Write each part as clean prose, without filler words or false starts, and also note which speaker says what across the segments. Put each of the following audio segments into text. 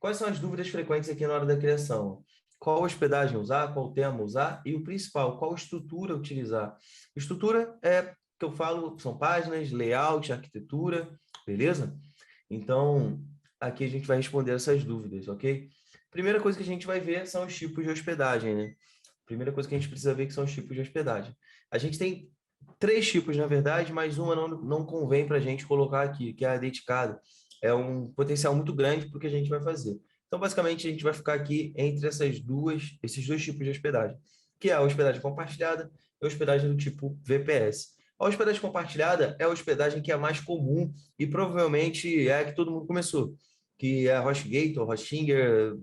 Speaker 1: Quais são as dúvidas frequentes aqui na hora da criação? Qual hospedagem usar, qual tema usar e o principal, qual estrutura utilizar. Estrutura é que eu falo, são páginas, layout, arquitetura, beleza? Então, aqui a gente vai responder essas dúvidas, ok? Primeira coisa que a gente vai ver são os tipos de hospedagem, né? Primeira coisa que a gente precisa ver que são os tipos de hospedagem. A gente tem três tipos, na verdade, mas uma não convém para a gente colocar aqui, que é a dedicada. É um potencial muito grande para o que a gente vai fazer. Então, basicamente, a gente vai ficar aqui entre esses dois tipos de hospedagem, que é a hospedagem compartilhada e a hospedagem do tipo VPS. A hospedagem compartilhada é a hospedagem que é mais comum e provavelmente é a que todo mundo começou, que é a HostGator, Hostinger,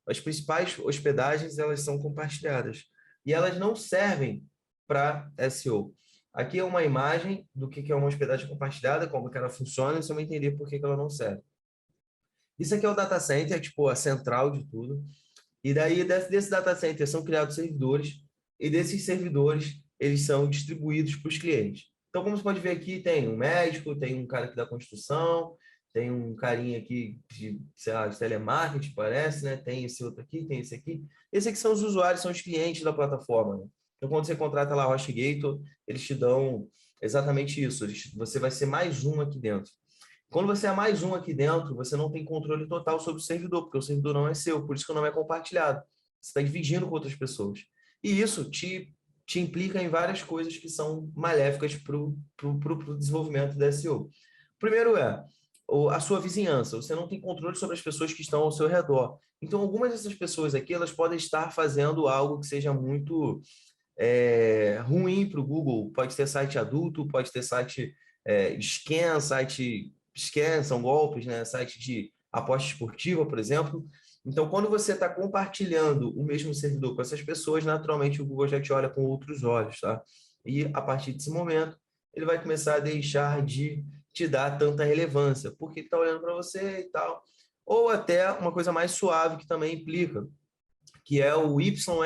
Speaker 1: as principais hospedagens, elas são compartilhadas. E elas não servem para SEO. Aqui é uma imagem do que é uma hospedagem compartilhada, como que ela funciona, e você vai entender por que ela não serve. Isso aqui é o data center, tipo a central de tudo. E daí, desse data center, são criados servidores, e desses servidores, eles são distribuídos para os clientes. Então, como você pode ver aqui, tem um médico, tem um cara aqui da construção, tem um carinha aqui de, sei lá, de telemarketing, parece, né? Tem esse outro aqui, tem esse aqui. Esses aqui são os usuários, são os clientes da plataforma, né? Então, quando você contrata lá a HostGator, eles te dão exatamente isso. Você vai ser mais um aqui dentro. Quando você é mais um aqui dentro, você não tem controle total sobre o servidor, porque o servidor não é seu, por isso que o nome é compartilhado. Você está dividindo com outras pessoas. E isso te implica em várias coisas que são maléficas para o desenvolvimento da SEO. Primeiro é a sua vizinhança. Você não tem controle sobre as pessoas que estão ao seu redor. Então, algumas dessas pessoas aqui, elas podem estar fazendo algo que seja muito ruim para o Google. Pode ter site adulto, pode ter site scam, são golpes, né? Site de aposta esportiva, por exemplo. Então, quando você está compartilhando o mesmo servidor com essas pessoas, naturalmente o Google já te olha com outros olhos, tá? E a partir desse momento, ele vai começar a deixar de te dar tanta relevância, porque ele está olhando para você e tal. Ou até uma coisa mais suave que também implica, que é o YMYL.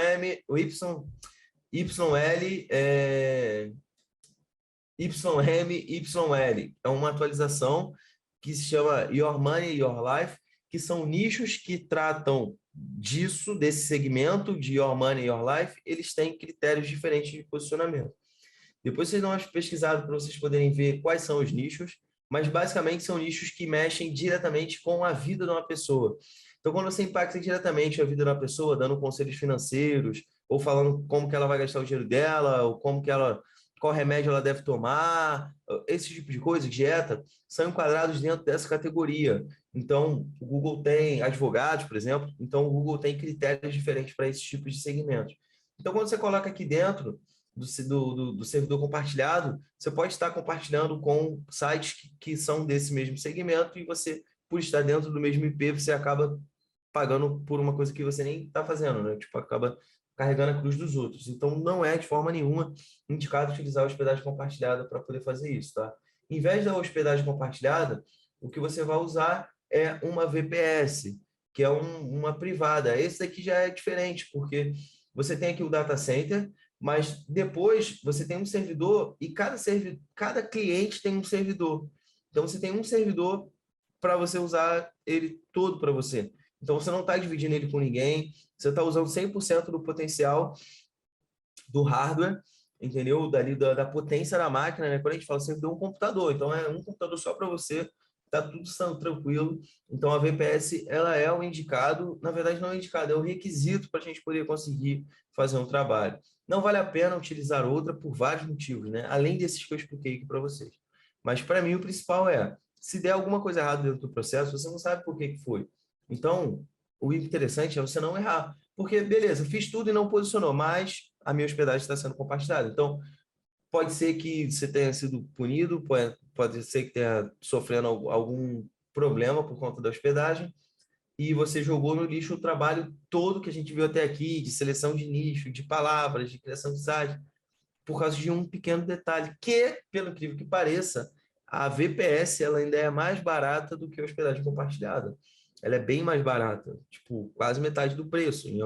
Speaker 1: É uma atualização que se chama Your Money, Your Life, que são nichos que tratam disso, desse segmento de Your Money, Your Life, eles têm critérios diferentes de posicionamento. Depois vocês dão uma pesquisada para vocês poderem ver quais são os nichos, mas basicamente são nichos que mexem diretamente com a vida de uma pessoa. Então, quando você impacta diretamente a vida de uma pessoa, dando conselhos financeiros, ou falando como que ela vai gastar o dinheiro dela, ou qual remédio ela deve tomar, esse tipo de coisa, dieta, são enquadrados dentro dessa categoria. Então, o Google tem advogados, por exemplo, então o Google tem critérios diferentes para esses tipos de segmentos. Então, quando você coloca aqui dentro do servidor compartilhado, você pode estar compartilhando com sites que são desse mesmo segmento e você, por estar dentro do mesmo IP, você acaba pagando por uma coisa que você nem está fazendo, né? Tipo, acaba carregando a cruz dos outros. Então, não é de forma nenhuma indicado utilizar a hospedagem compartilhada para poder fazer isso, tá? Em vez da hospedagem compartilhada, o que você vai usar é uma VPS, que é uma privada. Esse daqui já é diferente, porque você tem aqui o data center, mas depois você tem um servidor e cada cliente tem um servidor. Então, você tem um servidor para você usar ele todo para você. Então, você não está dividindo ele com ninguém, você está usando 100% do potencial do hardware, entendeu? Da potência da máquina, né? Quando a gente fala servidor, um computador. Então, é um computador só para você, tá tudo tranquilo. Então, a VPS, ela é o indicado, na verdade, não é o indicado, é o requisito para a gente poder conseguir fazer um trabalho. Não vale a pena utilizar outra por vários motivos, né? Além desses que eu expliquei aqui para vocês. Mas, para mim, o principal é, se der alguma coisa errada dentro do processo, você não sabe por que foi. Então, o interessante é você não errar. Porque, beleza, fiz tudo e não posicionou, mas a minha hospedagem está sendo compartilhada. Então, pode ser que você tenha sido punido, pode ser que tenha sofrendo algum problema por conta da hospedagem, e você jogou no lixo o trabalho todo que a gente viu até aqui, de seleção de nicho, de palavras, de criação de site, por causa de um pequeno detalhe, que, pelo incrível que pareça, a VPS ela ainda é mais barata do que a hospedagem compartilhada. Ela é bem mais barata, tipo, quase metade do preço. Em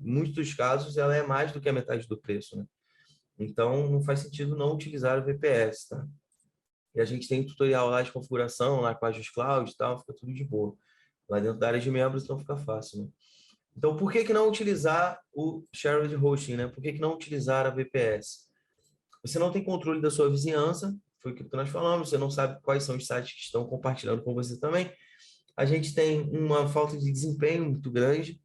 Speaker 1: muitos casos, ela é mais do que a metade do preço, né? Então, não faz sentido não utilizar o VPS, tá? E a gente tem tutorial lá de configuração, lá com a Just Cloud e tal, fica tudo de boa. lá dentro da área de membros, então fica fácil, né? Então, por que não utilizar o Shared Hosting, né? Por que não utilizar a VPS? Você não tem controle da sua vizinhança, foi aquilo que nós falamos, você não sabe quais são os sites que estão compartilhando com você também. A gente tem uma falta de desempenho muito grande,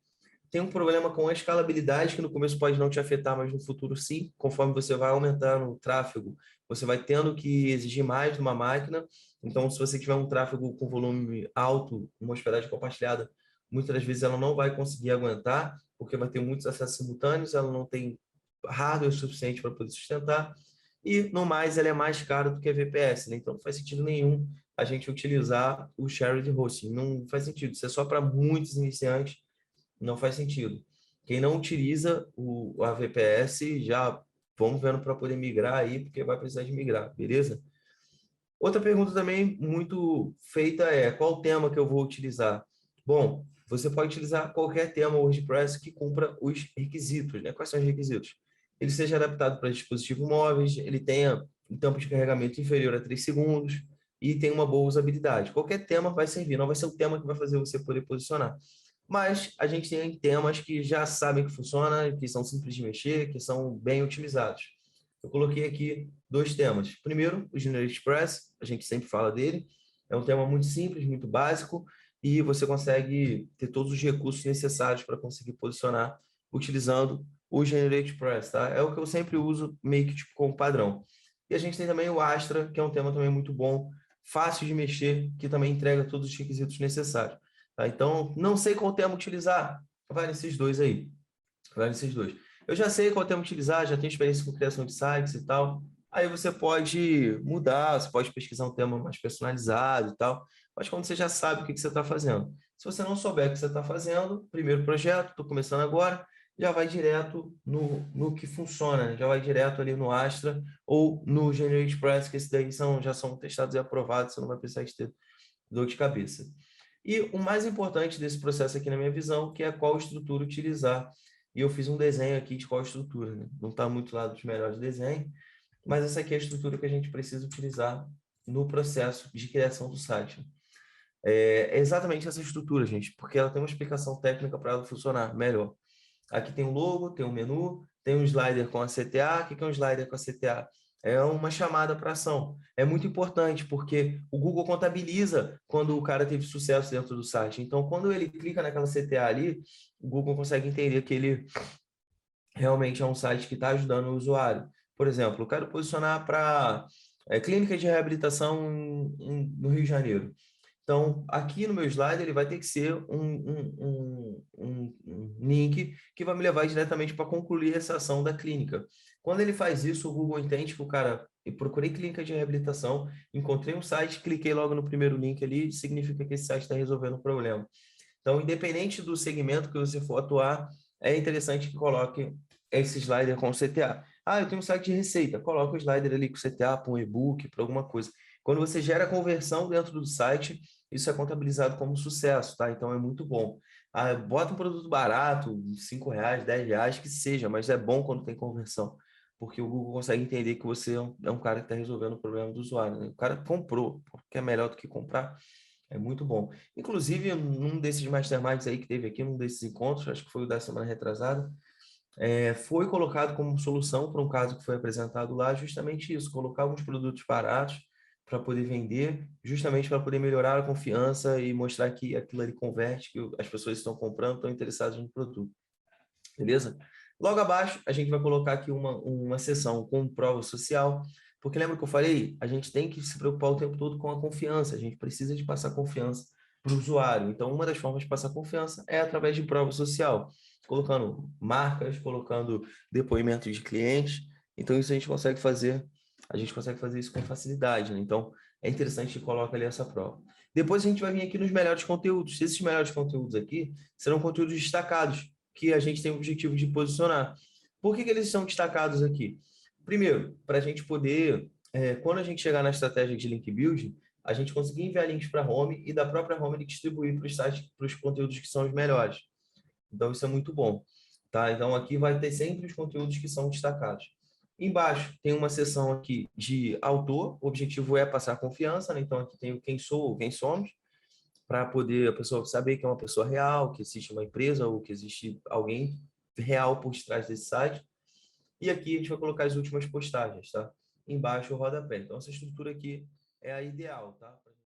Speaker 1: tem um problema com a escalabilidade, que no começo pode não te afetar, mas no futuro sim, conforme você vai aumentando o tráfego, você vai tendo que exigir mais de uma máquina. Então, se você tiver um tráfego com volume alto, uma hospedagem compartilhada, muitas das vezes ela não vai conseguir aguentar, porque vai ter muitos acessos simultâneos, ela não tem hardware suficiente para poder sustentar, e no mais ela é mais cara do que a VPS, né? Então não faz sentido nenhum a gente utilizar o shared hosting, não faz sentido, isso é só para muitos iniciantes, não faz sentido. Quem não utiliza a VPS, já vamos vendo para poder migrar aí, porque vai precisar de migrar, beleza? Outra pergunta também muito feita é, qual tema que eu vou utilizar? Bom, você pode utilizar qualquer tema WordPress que cumpra os requisitos, né? Quais são os requisitos? Ele seja adaptado para dispositivos móveis, ele tenha um tempo de carregamento inferior a 3 segundos e tenha uma boa usabilidade. Qualquer tema vai servir, não vai ser o tema que vai fazer você poder posicionar. Mas a gente tem temas que já sabem que funciona, que são simples de mexer, que são bem otimizados. Eu coloquei aqui 2 temas. Primeiro, o Generate Express, a gente sempre fala dele. É um tema muito simples, muito básico, e você consegue ter todos os recursos necessários para conseguir posicionar utilizando o Generate Express, tá? É o que eu sempre uso meio que tipo como padrão. E a gente tem também o Astra, que é um tema também muito bom, fácil de mexer, que também entrega todos os requisitos necessários. Tá? Então, não sei qual tema utilizar, vai nesses dois aí. Vai nesses dois. Eu já sei qual tema utilizar, já tenho experiência com criação de sites e tal. Aí você pode mudar, você pode pesquisar um tema mais personalizado e tal, mas quando você já sabe o que você está fazendo. Se você não souber o que você está fazendo, primeiro projeto, estou começando agora, já vai direto no que funciona, né? Já vai direto ali no Astra ou no Generate Express, que esses daí já são testados e aprovados, você não vai precisar de ter dor de cabeça. E o mais importante desse processo aqui na minha visão, que é qual estrutura utilizar. E eu fiz um desenho aqui de qual estrutura, né? Não está muito lá dos melhores desenhos, mas essa aqui é a estrutura que a gente precisa utilizar no processo de criação do site. É exatamente essa estrutura, gente, porque ela tem uma explicação técnica para ela funcionar melhor. Aqui tem um logo, tem um menu, tem um slider com a CTA. O que é um slider com a CTA? É uma chamada para ação. É muito importante, porque o Google contabiliza quando o cara teve sucesso dentro do site. Então, quando ele clica naquela CTA ali, o Google consegue entender que ele realmente é um site que está ajudando o usuário. Por exemplo, eu quero posicionar para clínica de reabilitação no Rio de Janeiro. Então, aqui no meu slide, ele vai ter que ser um link que vai me levar diretamente para concluir essa ação da clínica. Quando ele faz isso, o Google entende que o cara, eu procurei clínica de reabilitação, encontrei um site, cliquei logo no primeiro link ali, significa que esse site está resolvendo o problema. Então, independente do segmento que você for atuar, é interessante que coloque esse slider com CTA. Ah, eu tenho um site de receita, coloca o slider ali com CTA para um e-book, para alguma coisa. Quando você gera conversão dentro do site, isso é contabilizado como sucesso, tá? Então é muito bom. Ah, bota um produto barato, R$ 5, R$ 10, que seja, mas é bom quando tem conversão, porque o Google consegue entender que você é um cara que está resolvendo o problema do usuário, né? O cara comprou, porque é melhor do que comprar, é muito bom. Inclusive, num desses masterminds aí que teve aqui, num desses encontros, acho que foi o da semana retrasada, foi colocado como solução para um caso que foi apresentado lá, justamente isso, colocar alguns produtos baratos para poder vender, justamente para poder melhorar a confiança e mostrar que aquilo ali converte, que as pessoas estão comprando, estão interessadas no produto. Beleza? Logo abaixo, a gente vai colocar aqui uma seção com prova social, porque lembra que eu falei? A gente tem que se preocupar o tempo todo com a confiança, a gente precisa de passar confiança para o usuário. Então, uma das formas de passar confiança é através de prova social, colocando marcas, colocando depoimentos de clientes. Então, isso a gente consegue fazer isso com facilidade, né? Então, é interessante que coloque ali essa prova. Depois a gente vai vir aqui nos melhores conteúdos. Esses melhores conteúdos aqui serão conteúdos destacados, que a gente tem o objetivo de posicionar. Por que eles são destacados aqui? Primeiro, para a gente poder, quando a gente chegar na estratégia de link building, a gente conseguir enviar links para a home e da própria home ele distribuir para os sites, para os conteúdos que são os melhores. Então, isso é muito bom. Tá? Então, aqui vai ter sempre os conteúdos que são destacados. Embaixo tem uma seção aqui de autor, o objetivo é passar confiança, né? Então aqui tem o quem sou, quem somos. para poder a pessoa saber que é uma pessoa real, que existe uma empresa ou que existe alguém real por trás desse site. E aqui a gente vai colocar as últimas postagens, tá? Embaixo o rodapé. Então, essa estrutura aqui é a ideal, tá?